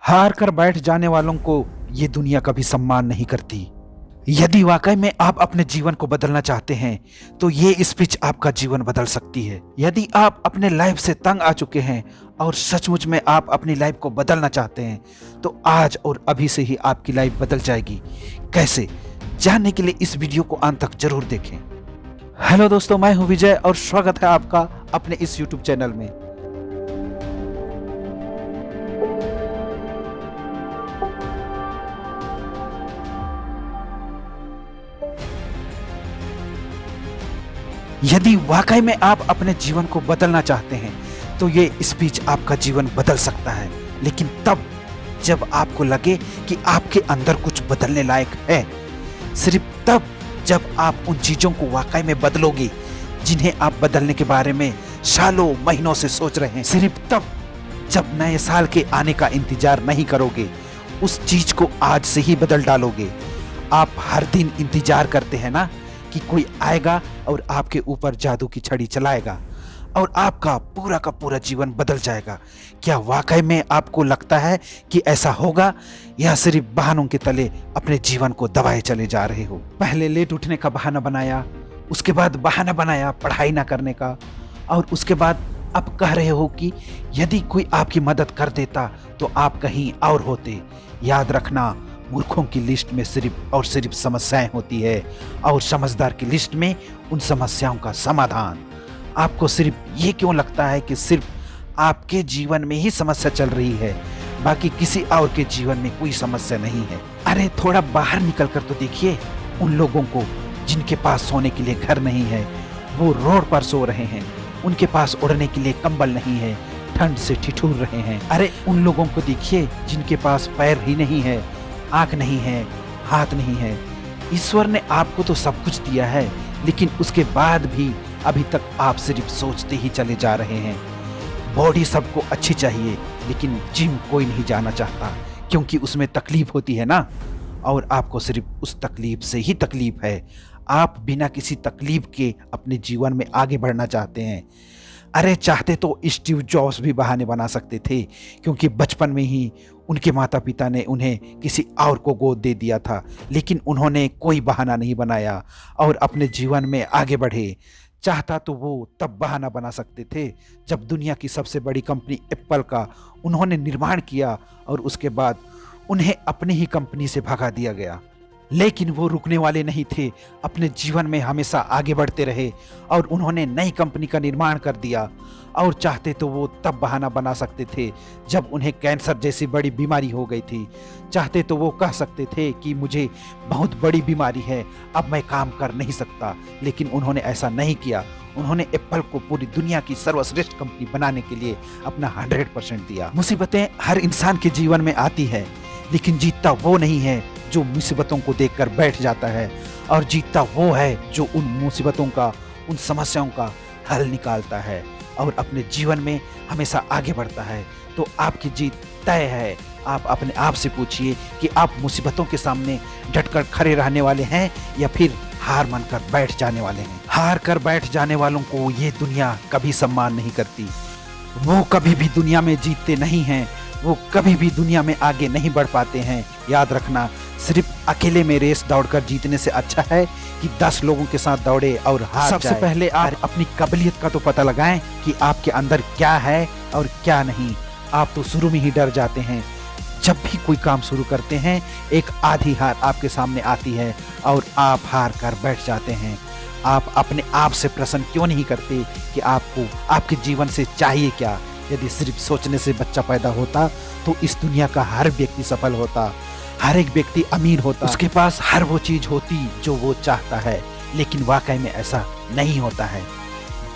हार कर बैठ जाने वालों को ये दुनिया कभी सम्मान नहीं करती। यदि वाकई में आप अपने जीवन को बदलना चाहते हैं तो ये स्पीच आपका जीवन बदल सकती है। यदि आप अपने लाइफ से तंग आ चुके हैं और सचमुच में आप अपनी लाइफ को बदलना चाहते हैं तो आज और अभी से ही आपकी लाइफ बदल जाएगी। कैसे, जानने के लिए इस वीडियो को अंत तक जरूर देखें। हेलो दोस्तों, मैं हूं विजय और स्वागत है आपका अपने इस यूट्यूब चैनल में। यदि वाकई में आप अपने जीवन को बदलना चाहते हैं तो ये स्पीच आपका जीवन बदल सकता है, लेकिन तब जब आपको लगे कि आपके अंदर कुछ बदलने लायक है। सिर्फ तब जब आप उन चीजों को वाकई में बदलोगे जिन्हें आप बदलने के बारे में सालों महीनों से सोच रहे हैं। सिर्फ तब जब नए साल के आने का इंतजार नहीं करोगे, उस चीज को आज से ही बदल डालोगे। आप हर दिन इंतजार करते हैं ना कि कोई आएगा और आपके ऊपर जादू की छड़ी चलाएगा और आपका पूरा का पूरा जीवन बदल जाएगा। क्या वाकई में आपको लगता है कि ऐसा होगा, या सिर्फ बहानों के तले अपने जीवन को दबाए चले जा रहे हो? पहले लेट उठने का बहाना बनाया, उसके बाद बहाना बनाया पढ़ाई ना करने का, और उसके बाद अब कह रहे हो कि यदि कोई आपकी मदद कर देता तो आप कहीं और होते। याद रखना, मूर्खों की लिस्ट में सिर्फ और सिर्फ समस्याएं होती है और समझदार की लिस्ट में उन समस्याओं का समाधान। आपको सिर्फ ये क्यों लगता है कि सिर्फ आपके जीवन में ही समस्या चल रही है, बाकी किसी और के जीवन में कोई समस्या नहीं है? अरे थोड़ा बाहर निकल कर तो देखिए उन लोगों को जिनके पास सोने के लिए घर नहीं है, वो रोड पर सो रहे हैं। उनके पास ओढ़ने के लिए कंबल नहीं है, ठंड से ठिठुर रहे हैं। अरे उन लोगों को देखिए जिनके पास पैर ही नहीं है, आंख नहीं है, हाथ नहीं है। ईश्वर ने आपको तो सब कुछ दिया है, लेकिन उसके बाद भी अभी तक आप सिर्फ सोचते ही चले जा रहे हैं। बॉडी सबको अच्छी चाहिए, लेकिन जिम कोई नहीं जाना चाहता क्योंकि उसमें तकलीफ होती है ना, और आपको सिर्फ उस तकलीफ से ही तकलीफ है। आप बिना किसी तकलीफ के अपने जीवन में आगे बढ़ना चाहते हैं। अरे चाहते तो स्टीव जॉब्स भी बहाने बना सकते थे, क्योंकि बचपन में ही उनके माता पिता ने उन्हें किसी और को गोद दे दिया था, लेकिन उन्होंने कोई बहाना नहीं बनाया और अपने जीवन में आगे बढ़े। चाहता तो वो तब बहाना बना सकते थे जब दुनिया की सबसे बड़ी कंपनी एप्पल का उन्होंने निर्माण किया और उसके बाद उन्हें अपनी ही कंपनी से भगा दिया गया। लेकिन वो रुकने वाले नहीं थे, अपने जीवन में हमेशा आगे बढ़ते रहे और उन्होंने नई कंपनी का निर्माण कर दिया। और चाहते तो वो तब बहाना बना सकते थे जब उन्हें कैंसर जैसी बड़ी बीमारी हो गई थी। चाहते तो वो कह सकते थे कि मुझे बहुत बड़ी बीमारी है, अब मैं काम कर नहीं सकता, लेकिन उन्होंने ऐसा नहीं किया। उन्होंने एप्पल को पूरी दुनिया की सर्वश्रेष्ठ कंपनी बनाने के लिए अपना 100% दिया। मुसीबतें हर इंसान के जीवन में आती है, लेकिन जीतता वो नहीं है जो मुसीबतों को देखकर बैठ जाता है, और जीतता वो है जो उन मुसीबतों का, उन समस्याओं का हल निकालता है और अपने जीवन में हमेशा आगे बढ़ता है। तो आपकी जीत तय है। आप अपने आप से पूछिए कि आप मुसीबतों के सामने डटकर खड़े रहने वाले हैं या फिर हार मानकर बैठ जाने वाले हैं। हार कर बैठ जाने वालों को ये दुनिया कभी सम्मान नहीं करती। वो कभी भी दुनिया में जीतते नहीं हैं, वो कभी भी दुनिया में आगे नहीं बढ़ पाते हैं। याद रखना, सिर्फ अकेले में रेस दौड़कर जीतने से अच्छा है कि 10 लोगों के साथ दौड़े और हार जाए। सबसे पहले आप अपनी काबिलियत का तो पता लगाएं कि आपके अंदर क्या है और क्या नहीं। आप तो शुरू में ही डर जाते हैं। जब भी कोई काम शुरू करते हैं, एक आधी हार आपके सामने आती है और आप हार कर बैठ जाते हैं। आप अपने आप से प्रश्न क्यों नहीं करते कि आपको आपके जीवन से चाहिए क्या? यदि सिर्फ सोचने से बच्चा पैदा होता तो इस दुनिया का हर व्यक्ति सफल होता, हर एक व्यक्ति अमीर होता, उसके पास हर वो चीज होती जो वो चाहता है। लेकिन वाकई में ऐसा नहीं होता है।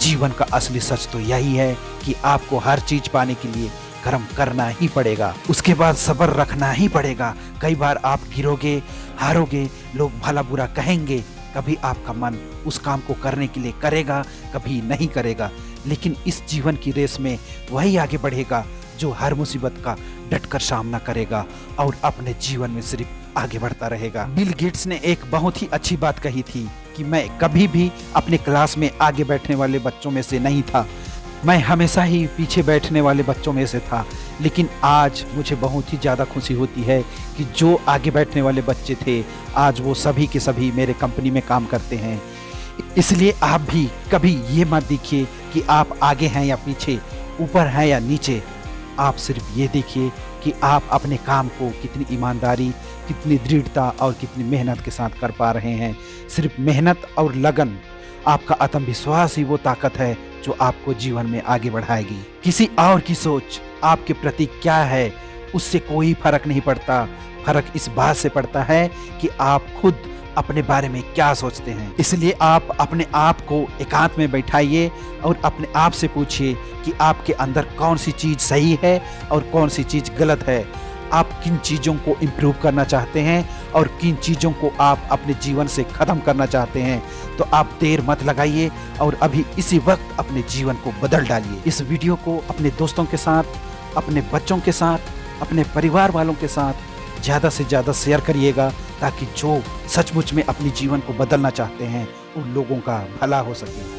जीवन का असली सच तो यही है कि आपको हर चीज पाने के लिए कर्म करना ही पड़ेगा, उसके बाद सब्र रखना ही पड़ेगा। कई बार आप गिरोगे, हारोगे, लोग भला बुरा कहेंगे, कभी आपका मन उस काम को करने के लिए करेगा, कभी नहीं करेगा। लेकिन इस जीवन की रेस में वही आगे बढ़ेगा जो हर मुसीबत का डटकर सामना करेगा और अपने जीवन में सिर्फ आगे बढ़ता रहेगा। बिल गेट्स ने एक बहुत ही अच्छी बात कही थी कि मैं कभी भी अपने क्लास में आगे बैठने वाले बच्चों में से नहीं था, मैं हमेशा ही पीछे बैठने वाले बच्चों में से था, लेकिन आज मुझे बहुत ही ज़्यादा खुशी होती है कि जो आगे बैठने वाले बच्चे थे, आज वो सभी के सभी मेरे कंपनी में काम करते हैं। इसलिए आप भी कभी ये मत देखिए कि आप आगे हैं या पीछे, ऊपर हैं या नीचे। आप सिर्फ ये देखिए कि आप अपने काम को कितनी ईमानदारी, कितनी दृढ़ता और कितनी मेहनत के साथ कर पा रहे हैं। सिर्फ मेहनत और लगन, आपका आत्मविश्वास ही वो ताकत है जो आपको जीवन में आगे बढ़ाएगी। किसी और की सोच आपके प्रति क्या है, उससे कोई फर्क नहीं पड़ता। फर्क इस बात से पड़ता है कि आप खुद अपने बारे में क्या सोचते हैं। इसलिए आप अपने आप को एकांत में बैठाइए और अपने आप से पूछिए कि आपके अंदर कौन सी चीज़ सही है और कौन सी चीज़ गलत है। आप किन चीज़ों को इम्प्रूव करना चाहते हैं और किन चीज़ों को आप अपने जीवन से ख़त्म करना चाहते हैं। तो आप देर मत लगाइए और अभी इसी वक्त अपने जीवन को बदल डालिए। इस वीडियो को अपने दोस्तों के साथ, अपने बच्चों के साथ, अपने परिवार वालों के साथ ज़्यादा से ज़्यादा शेयर करिएगा, ताकि जो सचमुच में अपने जीवन को बदलना चाहते हैं उन लोगों का भला हो सके।